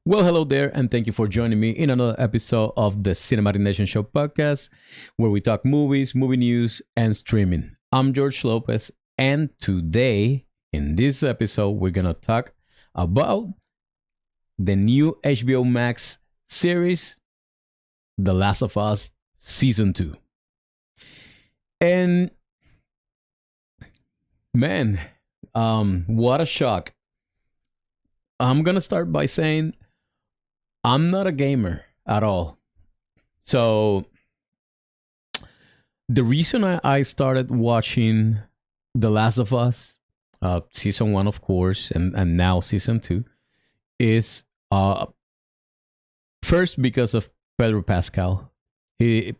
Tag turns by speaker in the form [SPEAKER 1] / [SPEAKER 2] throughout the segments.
[SPEAKER 1] Well, hello there, and thank you for joining me in another episode of the Cinematic Nation Show podcast, where we talk movies, movie news, and streaming. I'm George Lopez, and today, in this episode, we're gonna talk about the new HBO Max series, The Last of Us Season 2. And man, what a shock. I'm gonna start by saying I'm not a gamer at all. So the reason I started watching The Last of Us, season one, of course, and now season two, is first because of Pedro Pascal. He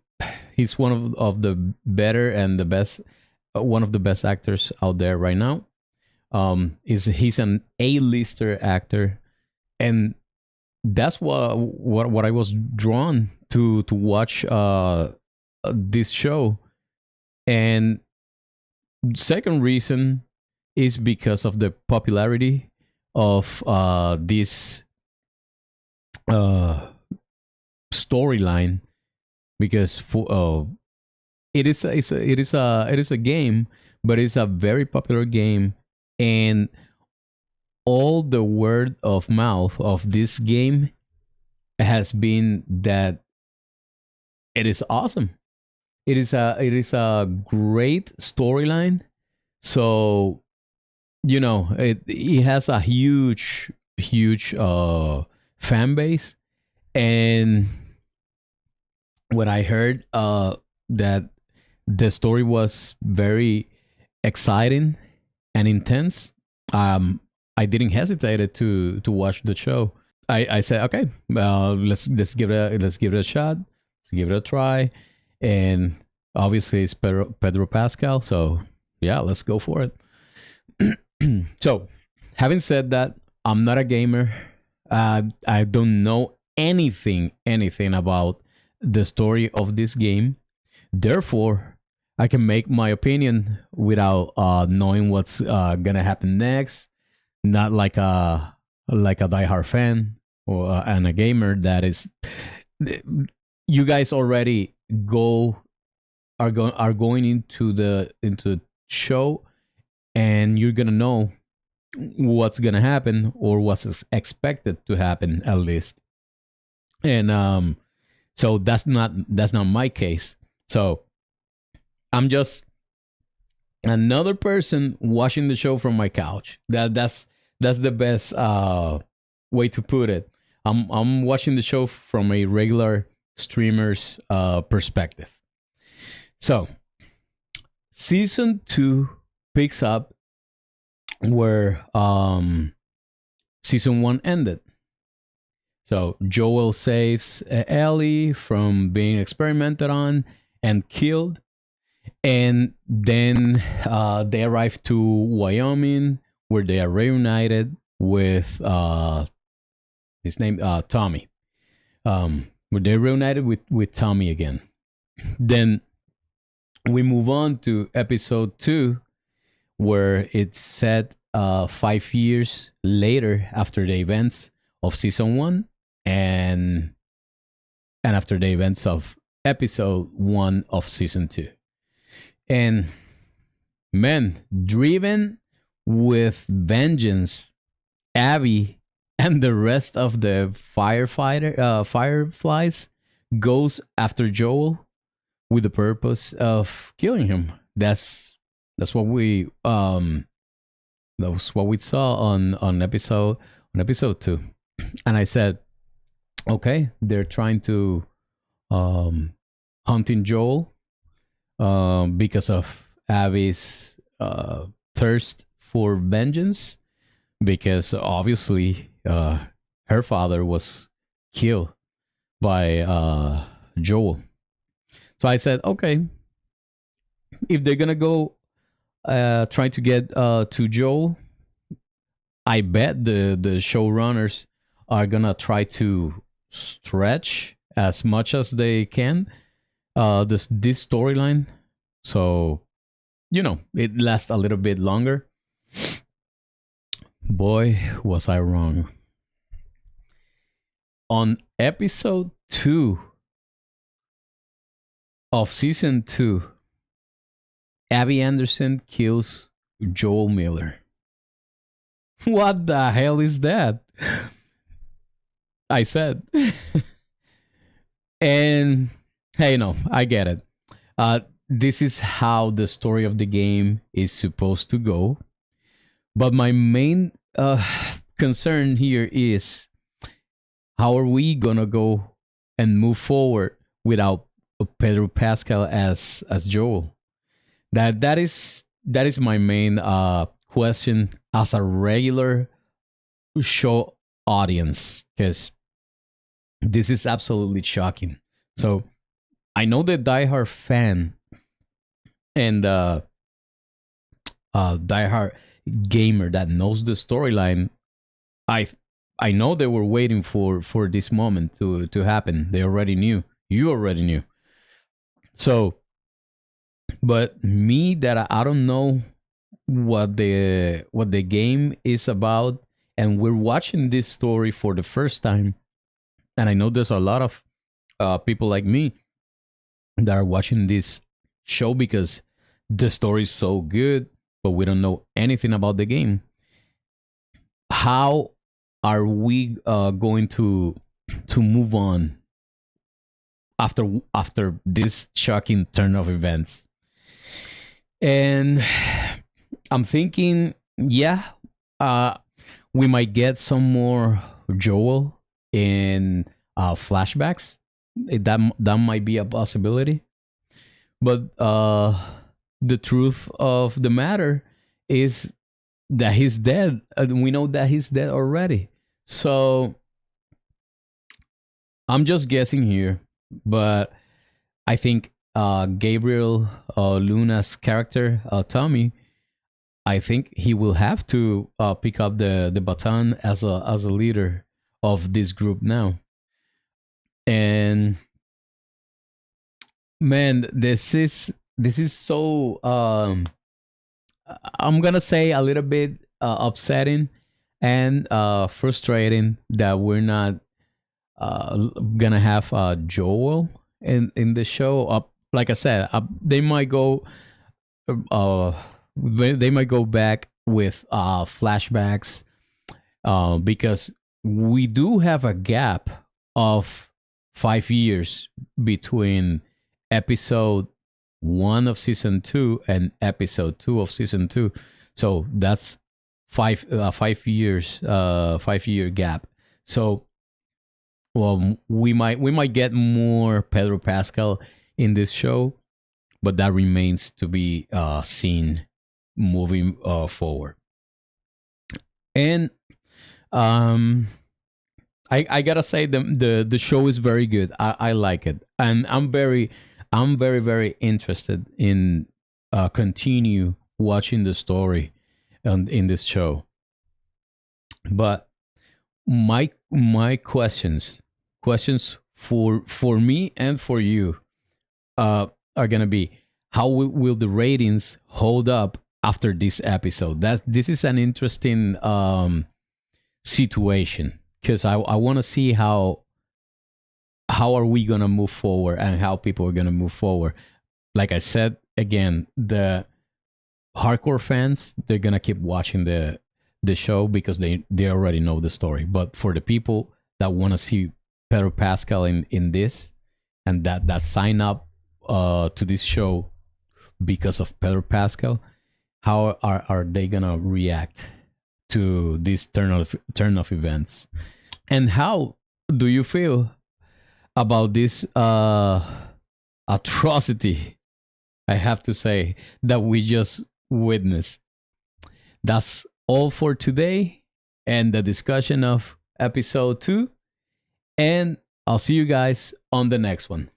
[SPEAKER 1] he's one of the better and the best, one of the best actors out there right now. Is he's an A-lister actor, and that's what I was drawn to watch this show. And second reason is because of the popularity of this storyline. Because it is a game, but it's a very popular game, and all the word of mouth of this game has been that it is awesome. It is a great storyline. So it has a huge fan base. And when I heard that the story was very exciting and intense, I didn't hesitate to watch the show. I said, okay, let's give it a shot, let's give it a try, and obviously it's Pedro Pascal, so yeah, let's go for it. So, having said that, I'm not a gamer. I don't know anything about the story of this game. Therefore, I can make my opinion without knowing what's gonna happen next. Not like a diehard fan or and a gamer that is. You guys already are going into show, and you're gonna know what's gonna happen or what's expected to happen at least. And so that's not my case. So I'm just another person watching the show from my couch. That's the best way to put it. I'm watching the show from a regular streamer's perspective. So season two picks up where season one ended. So Joel saves Ellie from being experimented on and killed, and then they arrive to Wyoming, where they are reunited with his name Tommy. Where they're reunited with Tommy again. Then we move on to episode 2, where it's set 5 years later after the events of season 1, and after the events of episode 1 of season 2. And man, driven with vengeance, Abby and the rest of the fireflies goes after Joel with the purpose of killing him. That's what we that was what we saw on episode 2. And I said, okay, they're trying to hunting Joel because of Abby's thirst for vengeance, because obviously her father was killed by Joel. So I said, okay, if they're gonna go trying to get to Joel, I bet the showrunners are gonna try to stretch as much as they can this storyline, so it lasts a little bit longer. Boy, was I wrong. On episode 2 of season 2, Abby Anderson kills Joel Miller. What the hell is that? I said. And hey, no, I get it. This is how the story of the game is supposed to go. But my main concern here is, how are we gonna go and move forward without Pedro Pascal as Joel? That is my main question as a regular show audience, because this is absolutely shocking. So I know the diehard fan and diehard gamer that knows the storyline. I I know they were waiting for this moment to happen. They already knew. You already knew. So, but me, that I don't know what the game is about, and we're watching this story for the first time, and I know there's a lot of people like me that are watching this show because the story is so good, but we don't know anything about the game. How are we going to move on after this shocking turn of events? And I'm thinking, yeah, uh, we might get some more Joel in flashbacks. That might be a possibility. But the truth of the matter is that he's dead. We know that he's dead already. So I'm just guessing here, but I think Gabriel Luna's character, Tommy, I think he will have to pick up the baton as a leader of this group now. And man, this is so I'm gonna say a little bit upsetting and frustrating that we're not gonna have Joel in the show. Like I said, they might go uh they might go back with flashbacks, because we do have a gap of 5 years between episode 1 of season 2 and episode 2 of season 2. So that's 5 years, 5 year gap. So, well, we might get more Pedro Pascal in this show, but that remains to be seen moving forward. And um I gotta say, the show is very good. I like it, and I'm very very interested in continue watching the story in this show. But my questions for me and for you are gonna be, how will the ratings hold up after this episode? That this is an interesting situation, because I want to see how are we gonna move forward and how people are gonna move forward. Like I said again, the hardcore fans, they're gonna keep watching the show because they already know the story. But for the people that want to see Pedro Pascal in this, and that sign up to this show because of Pedro Pascal, how are they gonna react to this turn of events? And how do you feel about this atrocity, I have to say, that we just witnessed? That's all for today and the discussion of episode 2. And I'll see you guys on the next one.